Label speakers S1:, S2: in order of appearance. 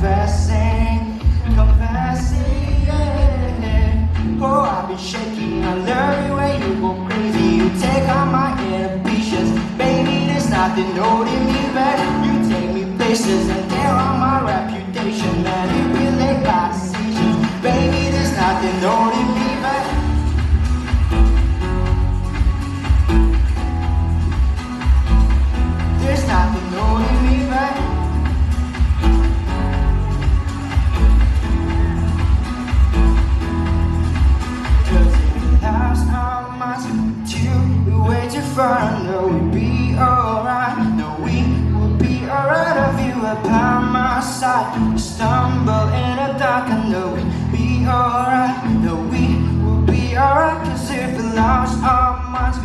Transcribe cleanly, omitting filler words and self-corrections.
S1: confessing, confessing, yeah. Oh, I've been shaking, I love you when you go crazy. You take all my inhibitions, baby, there's nothing holding me back. You take me places and tear on my reputation, manipulate my decisions, baby, there's nothing holding me back. There's nothing holding me back. Cause it lost how much to way too far. No, we'll be alright. No, we will be alright. If you were by my side, we stumble in the dark. I know we'll be alright. No, we will be alright. Cause if we lost how much